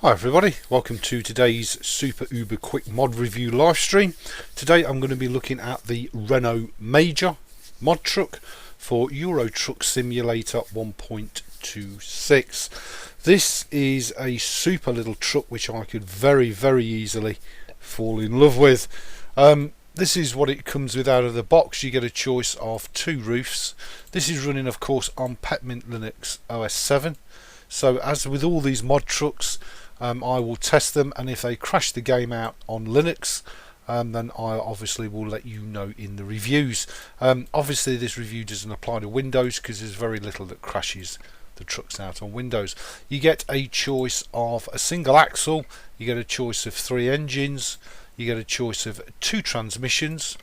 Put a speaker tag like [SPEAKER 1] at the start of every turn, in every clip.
[SPEAKER 1] Hi everybody, welcome to today's super uber quick mod review live stream. Today I'm going to be looking at the Renault Major mod truck for Euro Truck Simulator 1.26. This is a super little truck which I could very easily fall in love with. This is what it comes with out of the box. You get a choice of two roofs. This is running of course on Peppermint Linux OS 7. So as with all these mod trucks, I will test them, and if they crash the game out on Linux, then I obviously will let you know in the reviews. Obviously this review doesn't apply to Windows because there's very little that crashes the trucks out on Windows. You get a choice of a single axle, you get a choice of 3 engines, you get a choice of 2 transmissions,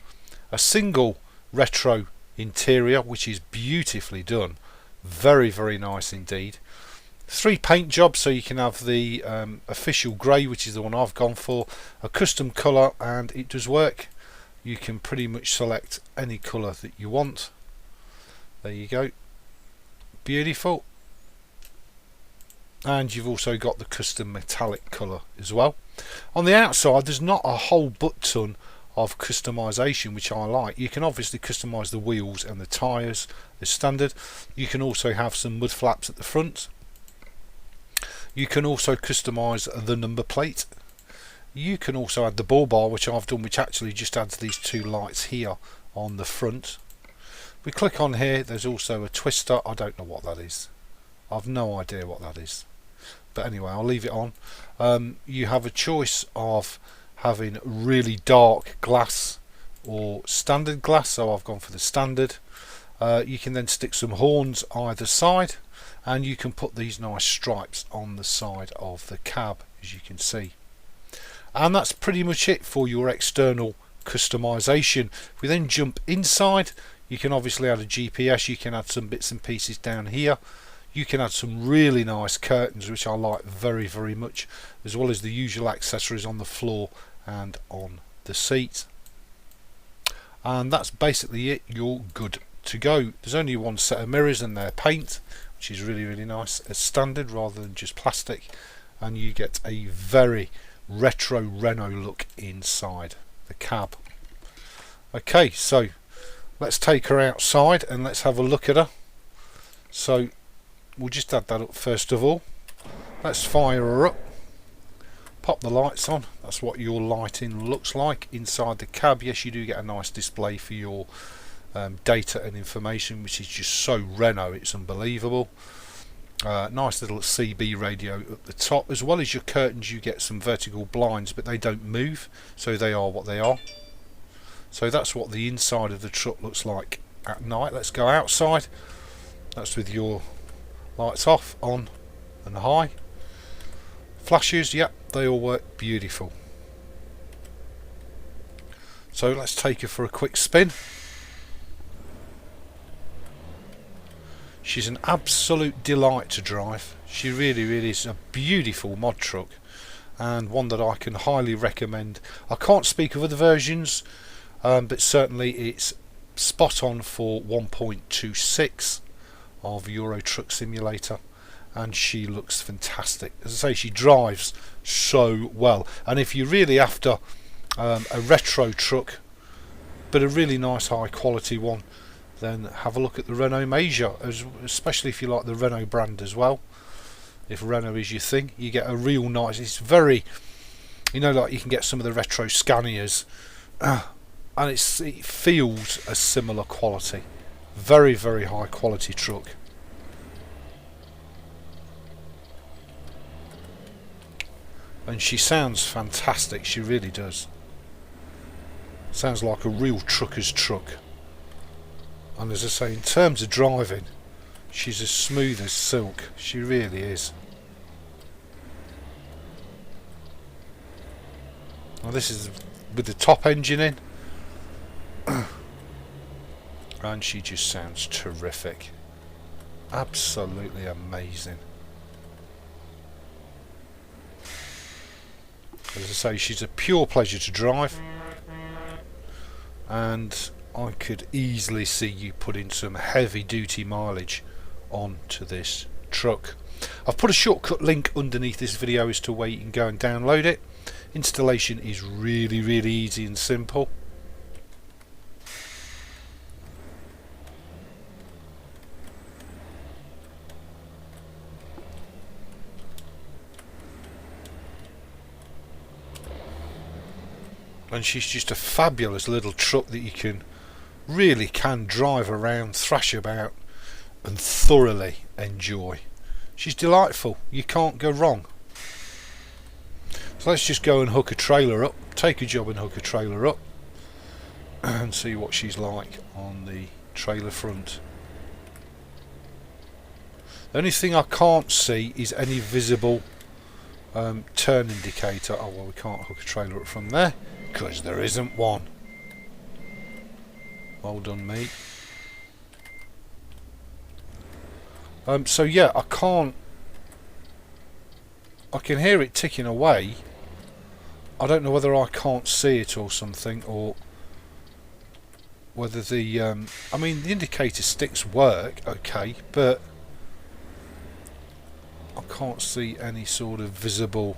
[SPEAKER 1] a single retro interior which is beautifully done, very nice indeed. 3 paint jobs, so you can have the official grey, which is the one I've gone for, a custom colour, and it does work. You can pretty much select any colour that you want. There you go, beautiful. And you've also got the custom metallic colour as well. On the outside there's not a whole butt ton of customization, which I like. You can obviously customize the wheels and the tyres as standard. You can also have some mud flaps at the front. You can also customise the number plate. You can also add the bull bar, which I've done, which actually just adds these 2 lights here on the front. We click on here, there's also a twister. I don't know what that is. I've no idea what that is. But anyway, I'll leave it on. You have a choice of having really dark glass or standard glass, so I've gone for the standard. You can then stick some horns either side, and you can put these nice stripes on the side of the cab, as you can see. And that's pretty much it for your external customization. If we then jump inside, you can obviously add a GPS, you can add some bits and pieces down here, you can add some really nice curtains, which I like very much, as well as the usual accessories on the floor and on the seat. And that's basically it. You're good to go. There's only one set of mirrors and their paint, which is really nice as standard rather than just plastic, and you get a very retro Renault look inside the cab. Okay, so let's take her outside and let's have a look at her. So we'll just add that up first of all. Let's fire her up, pop the lights on. That's what your lighting looks like inside the cab. Yes, you do get a nice display for your data and information, which is just so Renault, it's unbelievable. Nice little CB radio at the top. As well as your curtains, you get some vertical blinds, but they don't move, so they are what they are. So that's what the inside of the truck looks like at night. Let's go outside. That's with your lights off, on and high. Flashes, yep, they all work beautiful. So let's take her for a quick spin. She's an absolute delight to drive. She really is a beautiful mod truck, and one that I can highly recommend. I can't speak of other versions, but certainly it's spot on for 1.26 of Euro Truck Simulator, and she looks fantastic. As I say, she drives so well, and if you're really after a retro truck but a really nice high quality one, then have a look at the Renault Major, especially if you like the Renault brand as well. If Renault is your thing, you get a real nice, it's very, you know, like you can get some of the retro Scanias, and it feels a similar quality. Very high quality truck. And she sounds fantastic, she really does. Sounds like a real trucker's truck. And as I say, in terms of driving, she's as smooth as silk. She really is. Now this is with the top engine in, and she just sounds terrific. Absolutely amazing. As I say, she's a pure pleasure to drive, and I could easily see you putting some heavy duty mileage onto this truck. I've put a shortcut link underneath this video as to where you can go and download it. Installation is really easy and simple. And she's just a fabulous little truck that you can drive around, thrash about and thoroughly enjoy. She's delightful, you can't go wrong. So let's just go and hook a trailer up, take a job and hook a trailer up and see what she's like on the trailer front. The only thing I can't see is any visible turn indicator. Oh well, we can't hook a trailer up from there because there isn't one. Well done, mate. So yeah, I can hear it ticking away. I don't know whether I can't see it or something, or whether the I mean the indicator sticks work okay, but I can't see any sort of visible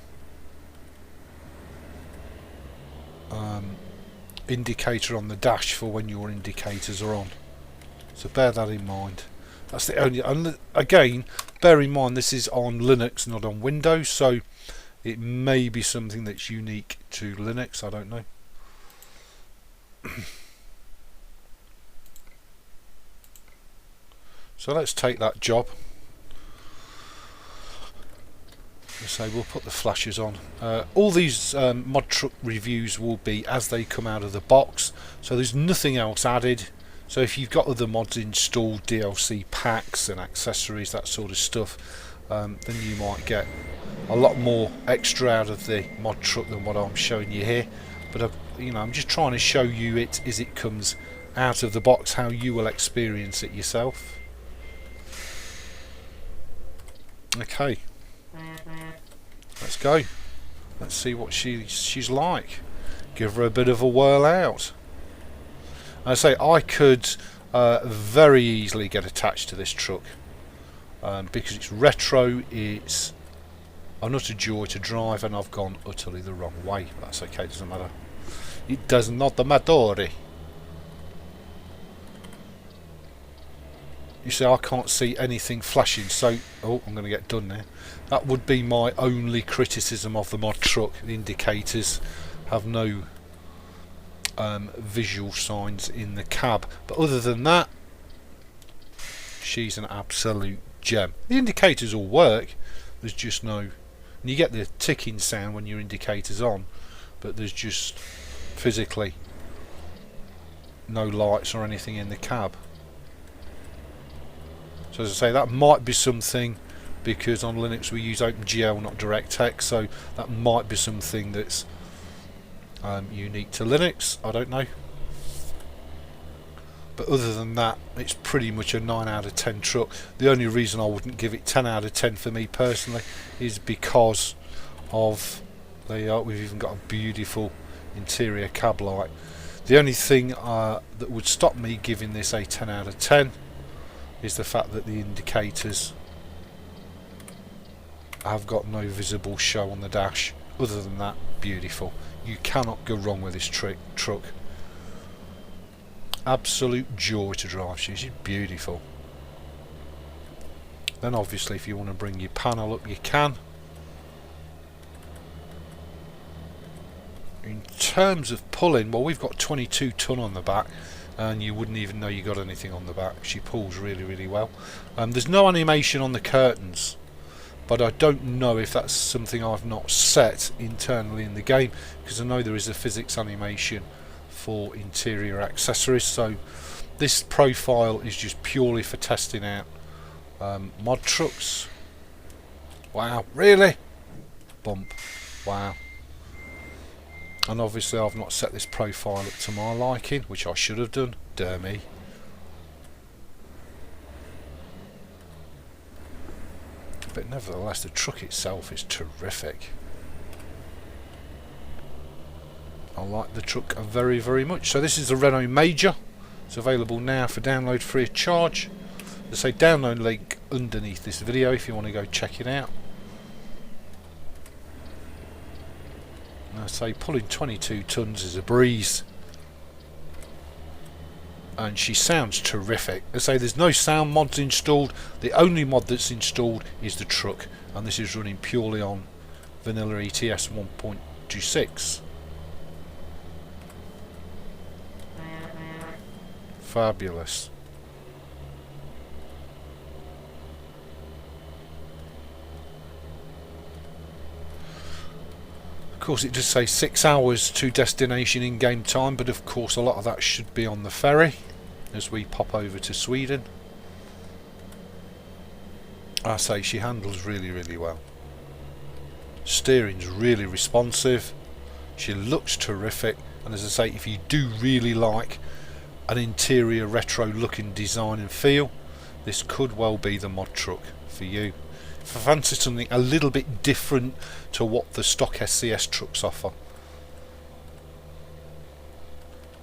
[SPEAKER 1] indicator on the dash for when your indicators are on. So bear that in mind. That's the only, and again, bear in mind this is on Linux, not on Windows, so it may be something that's unique to Linux, I don't know. So let's take that job. So we'll put the flashes on. All these mod truck reviews will be as they come out of the box, so there's nothing else added. So if you've got other mods installed, DLC packs and accessories, that sort of stuff, then you might get a lot more extra out of the mod truck than what I'm showing you here. But I'm just trying to show you it as it comes out of the box, how you will experience it yourself. Okay, let's go. Let's see what she's like. Give her a bit of a whirl out. I say I could very easily get attached to this truck because it's retro, it's an utter joy to drive, and I've gone utterly the wrong way. That's okay, it doesn't matter. It does not matter. You see, I can't see anything flashing, so oh, I'm going to get done now. That would be my only criticism of the mod truck. The indicators have no visual signs in the cab, but other than that, she's an absolute gem. The indicators all work, there's just no, and you get the ticking sound when your indicator's on, but there's just physically no lights or anything in the cab. So as I say, that might be something, because on Linux we use OpenGL, not DirectX, so that might be something that's unique to Linux, I don't know. But other than that, it's pretty much a 9 out of 10 truck. The only reason I wouldn't give it 10 out of 10 for me personally is because of we've even got a beautiful interior cab light. The only thing that would stop me giving this a 10 out of 10 is the fact that the indicators have got no visible show on the dash. Other than that, beautiful. You cannot go wrong with this truck. Absolute joy to drive. She's beautiful. Then obviously if you want to bring your panel up, you can. In terms of pulling, well, we've got 22 ton on the back, and you wouldn't even know you got anything on the back. She pulls really well. There's no animation on the curtains, but I don't know if that's something I've not set internally in the game, because I know there is a physics animation for interior accessories. So this profile is just purely for testing out mod trucks. Wow, really? Bump. Wow. And obviously I've not set this profile up to my liking, which I should have done. Dear me. But nevertheless, the truck itself is terrific. I like the truck very much. So this is the Renault Major. It's available now for download free of charge. As I say, download link underneath this video if you want to go check it out. And I say pulling 22 tons is a breeze, and she sounds terrific. I say there's no sound mods installed. The only mod that's installed is the truck, and this is running purely on vanilla ETS 1.26. Fabulous. Of course it does say 6 hours to destination in game time, but of course a lot of that should be on the ferry as we pop over to Sweden. I say she handles really well. Steering's really responsive. She looks terrific, and as I say, if you do really like an interior retro looking design and feel, this could well be the mod truck for you. If I fancy something a little bit different to what the stock SCS trucks offer.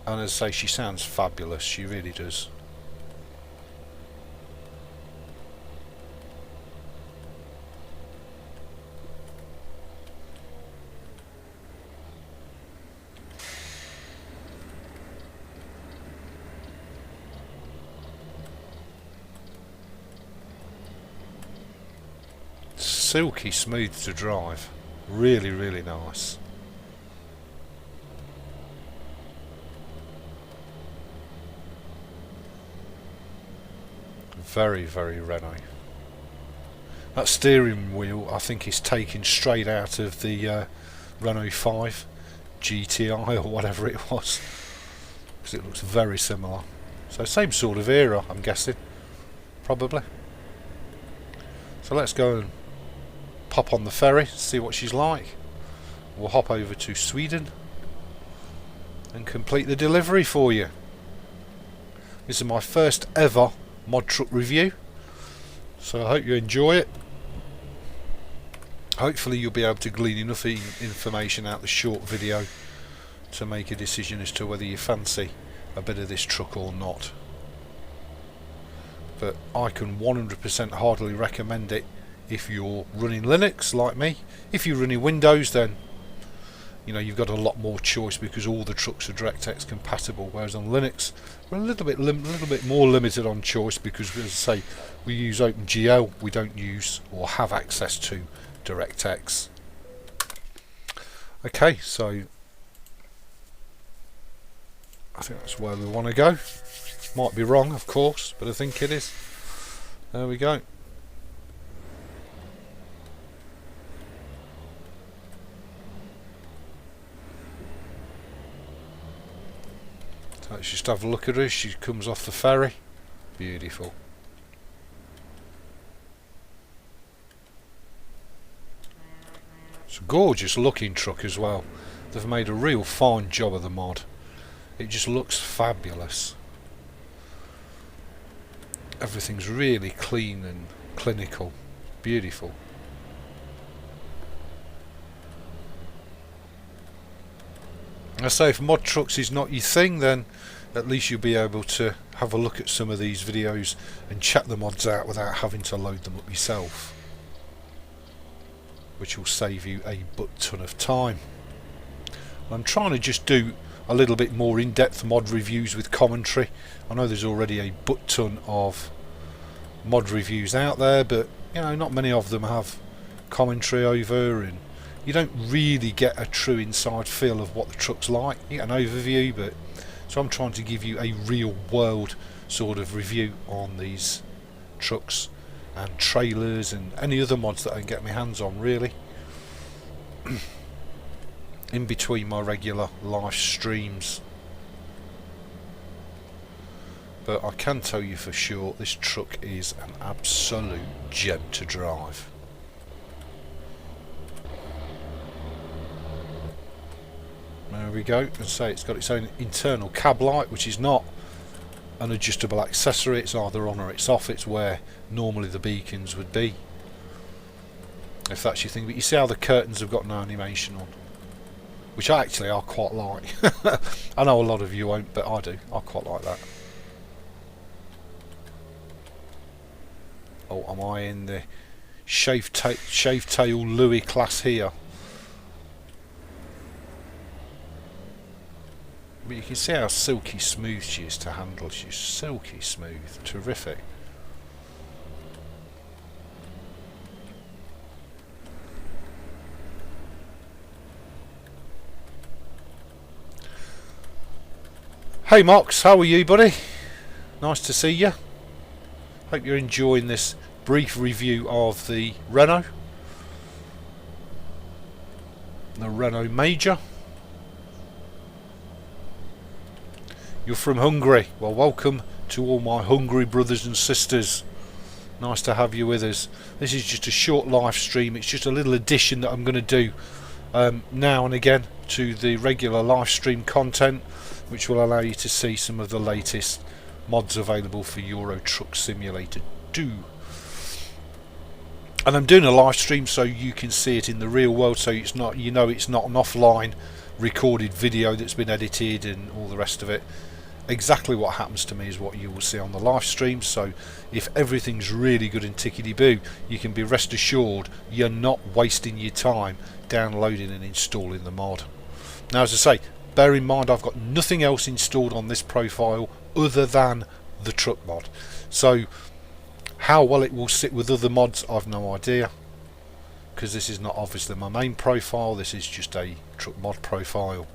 [SPEAKER 1] And as I say, she sounds fabulous, she really does. Silky smooth to drive, really nice. Very Renault. That steering wheel I think is taken straight out of the Renault 5 GTI or whatever it was, because it looks very similar. So same sort of era, I'm guessing, probably. So let's go and pop on the ferry, see what she's like. We'll hop over to Sweden and complete the delivery for you. This is my first ever mod truck review, so I hope you enjoy it. Hopefully you'll be able to glean enough information out of the short video to make a decision as to whether you fancy a bit of this truck or not. But I can 100% heartily recommend it if you're running Linux like me. If you're running Windows, then you know you've got a lot more choice because all the trucks are DirectX compatible, whereas on Linux we're a little bit more limited on choice because, as I say, we use OpenGL, we don't use or have access to DirectX. Okay, so I think that's where we want to go. Might be wrong, of course, but I think it is. There we go. Let's just have a look at her. She comes off the ferry. Beautiful. It's a gorgeous looking truck as well. They've made a real fine job of the mod. It just looks fabulous. Everything's really clean and clinical. Beautiful. I say if mod trucks is not your thing, then at least you'll be able to have a look at some of these videos and check the mods out without having to load them up yourself, which will save you a butt ton of time. I'm trying to just do a little bit more in-depth mod reviews with commentary. I know there's already a butt ton of mod reviews out there, but you know, not many of them have commentary over, and you don't really get a true inside feel of what the truck's like. You get an overview, but so I'm trying to give you a real world sort of review on these trucks and trailers and any other mods that I can get my hands on, really. In between my regular live streams. But I can tell you for sure this truck is an absolute gem to drive. There we go, and say it's got its own internal cab light, which is not an adjustable accessory. It's either on or it's off. It's where normally the beacons would be, if that's your thing. But you see how the curtains have got no animation on, which I quite like. I know a lot of you won't, but I do. I quite like that. Oh, am I in the shave-tail Louis class here? But you can see how silky smooth she is to handle. She's silky smooth, terrific. Hey Mox, how are you, buddy? Nice to see you. Hope you're enjoying this brief review of the Renault. The Renault Major. You're from Hungary. Well, welcome to all my Hungry brothers and sisters. Nice to have you with us. This is just a short live stream. It's just a little addition that I'm going to do now and again to the regular live stream content, which will allow you to see some of the latest mods available for Euro Truck Simulator 2. And I'm doing a live stream so you can see it in the real world, so it's not, you know, it's not an offline recorded video that's been edited and all the rest of it. Exactly what happens to me is what you will see on the live stream. So if everything's really good and tickety-boo, you can be rest assured you're not wasting your time downloading and installing the mod. Now, as I say, bear in mind I've got nothing else installed on this profile other than the truck mod. So how well it will sit with other mods, I've no idea, because this is not obviously my main profile. This is just a truck mod profile.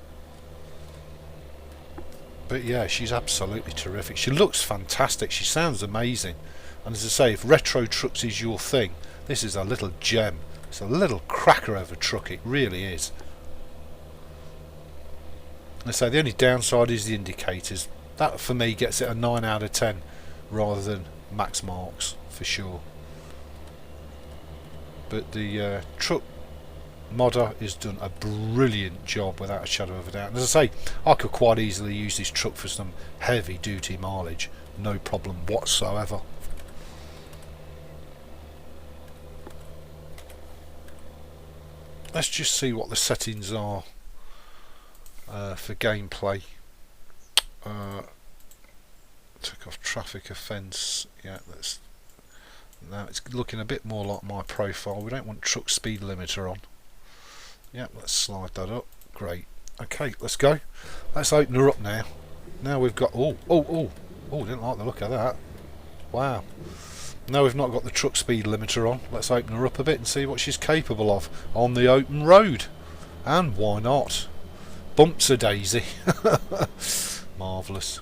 [SPEAKER 1] But yeah, she's absolutely terrific. She looks fantastic. She sounds amazing. And as I say, if retro trucks is your thing, this is a little gem. It's a little cracker of a truck. It really is. And so the only downside is the indicators. That for me gets it a 9 out of 10 rather than max marks for sure. But the truck modder has done a brilliant job without a shadow of a doubt. And as I say, I could quite easily use this truck for some heavy duty mileage, no problem whatsoever. Let's just see what the settings are for gameplay. Took off traffic offence. Yeah, that's now it's looking a bit more like my profile. We don't want truck speed limiter on. Yeah, let's slide that up. Great. Okay, let's go. Let's open her up now. Now we've got didn't like the look of that. Wow. Now we've not got the truck speed limiter on. Let's open her up a bit and see what she's capable of on the open road. And why not? Bumps a daisy. Marvellous.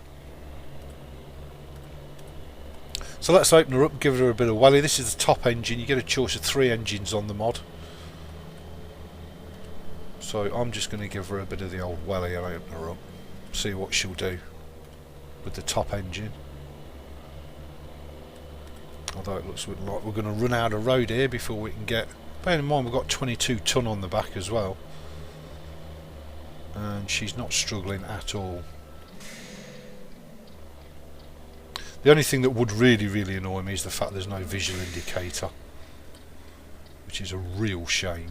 [SPEAKER 1] So let's open her up, give her a bit of welly. This is the top engine. You get a choice of 3 engines on the mod. So I'm just going to give her a bit of the old welly and open her up. See what she'll do with the top engine. Although it looks like we're going to run out of road here before we can get... Bear in mind we've got 22 tonne on the back as well. And she's not struggling at all. The only thing that would really annoy me is the fact there's no visual indicator, which is a real shame.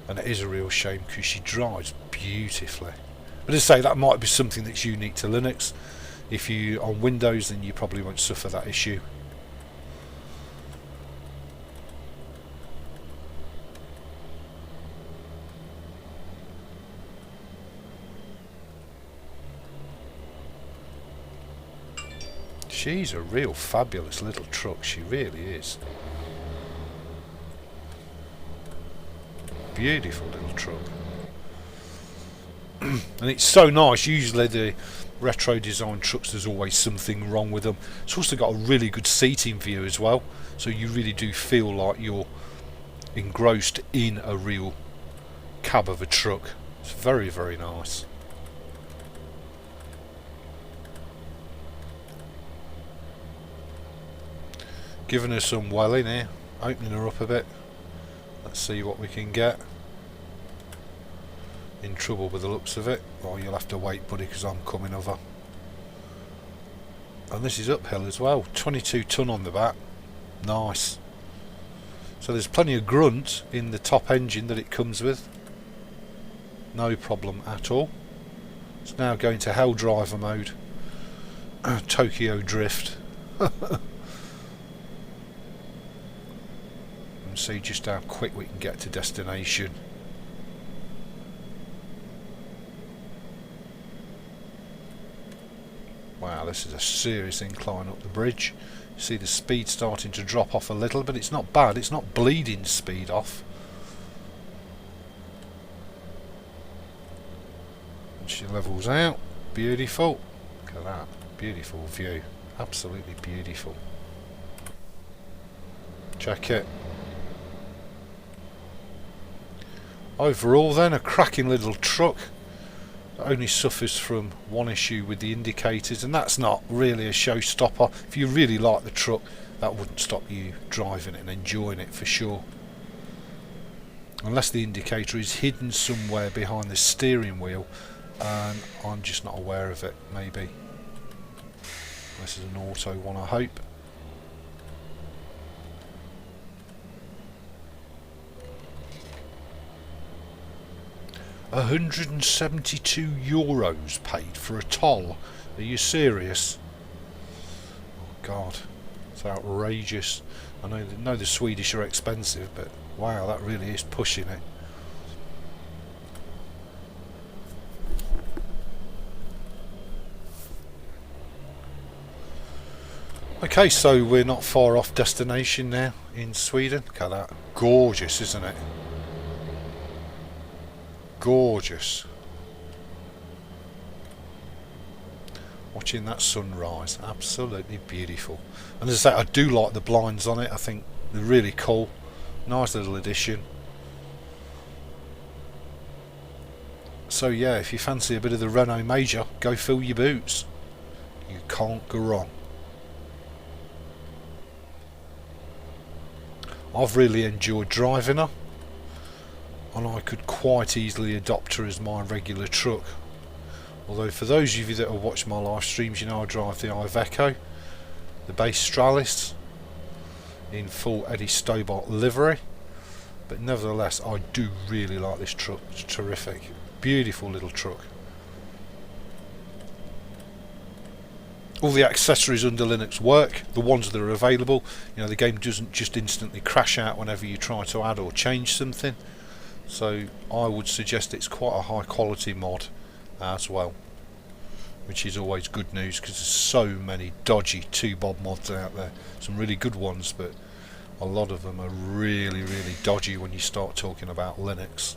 [SPEAKER 1] And it is a real shame because she drives beautifully. But as I say, that might be something that's unique to Linux. If you're on Windows, then you probably won't suffer that issue. She's a real fabulous little truck, she really is. Beautiful little truck. And it's so nice. Usually the retro design trucks, there's always something wrong with them. It's also got a really good seating view as well, so you really do feel like you're engrossed in a real cab of a truck. It's very nice. Giving her some welling here, opening her up a bit. Let's see what we can get. In trouble with the looks of it. Well, you'll have to wait, buddy, because I'm coming over. And this is uphill as well. 22 tonne on the back. Nice. So there's plenty of grunt in the top engine that it comes with. no problem at all. It's now going to hell driver mode. Tokyo drift. And see just how quick we can get to destination. Wow, this is a serious incline up the bridge. See the speed starting to drop off a little, but it's not bad. It's not bleeding speed off. And she levels out. Beautiful. Look at that. Beautiful view. Absolutely beautiful. Check it. Overall then, a cracking little truck. Only suffers from one issue with the indicators, and that's not really a showstopper. If you really like the truck, that wouldn't stop you driving it and enjoying it for sure, unless the indicator is hidden somewhere behind the steering wheel and I'm just not aware of it. Maybe this is an auto one, I hope. €172 paid for a toll. Are you serious? Oh God, it's outrageous. I know the Swedish are expensive, but wow, that really is pushing it. Okay, so we're not far off destination now in Sweden. Look at that. Gorgeous, isn't it? Gorgeous. Watching that sunrise, absolutely beautiful. And as I say, I do like the blinds on it. I think they're really cool. Nice little addition. So yeah, if you fancy a bit of the Renault Major, go fill your boots. You can't go wrong. I've really enjoyed driving her, and I could quite easily adopt her as my regular truck. Although for those of you that have watched my live streams, you know I drive the Iveco, the base Stralis, in full Eddie Stobart livery. But nevertheless, I do really like this truck. It's terrific. Beautiful little truck. All the accessories under Linux work, the ones that are available. You know, the game doesn't just instantly crash out whenever you try to add or change something. So I would suggest it's quite a high quality mod as well, which is always good news because there's so many dodgy 2-bob mods out there. Some really good ones, but a lot of them are really dodgy when you start talking about Linux.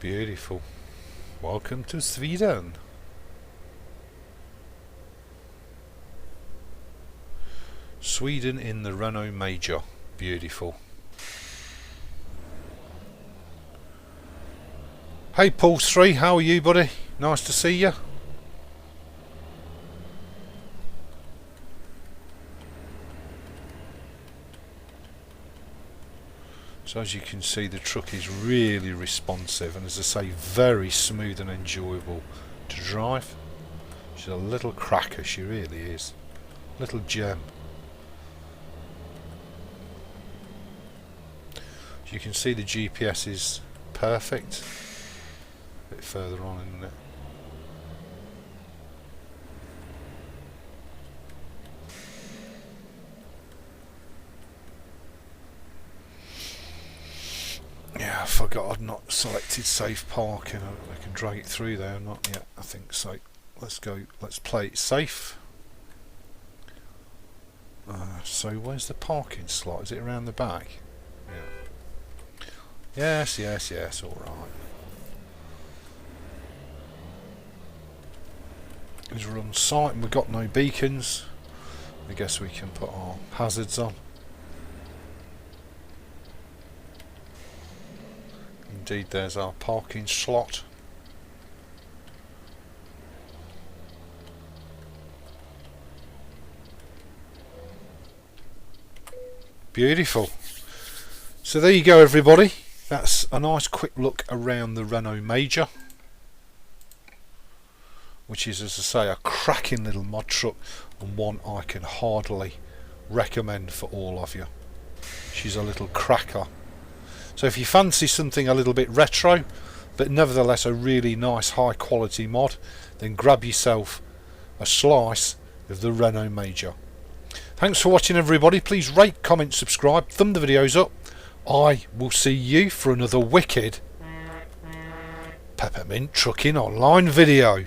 [SPEAKER 1] Beautiful. Welcome to Sweden. Sweden in the Renault Major. Beautiful. Hey Pulse 3, how are you, buddy? Nice to see you. So as you can see, the truck is really responsive, and as I say, very smooth and enjoyable to drive. She's a little cracker, she really is. Little gem. As you can see, the GPS is perfect. A bit further on, isn't it? Yeah, I forgot I'd not selected safe parking. I can drag it through there. Not yet, I think so. Let's go. Let's play it safe. So where's the parking slot? Is it around the back? Yeah. Yes, alright. As we're on site and we've got no beacons, I guess we can put our hazards on. Indeed, there's our parking slot. Beautiful. So there you go, everybody. That's a nice quick look around the Renault Major, which is, as I say, a cracking little mod truck and one I can heartily recommend for all of you. She's a little cracker. So if you fancy something a little bit retro but nevertheless a really nice high quality mod, then grab yourself a slice of the Renault Major. Thanks for watching, everybody. Please rate, comment, subscribe, thumb the videos up. I will see you for another wicked Peppermint Trucking Online video.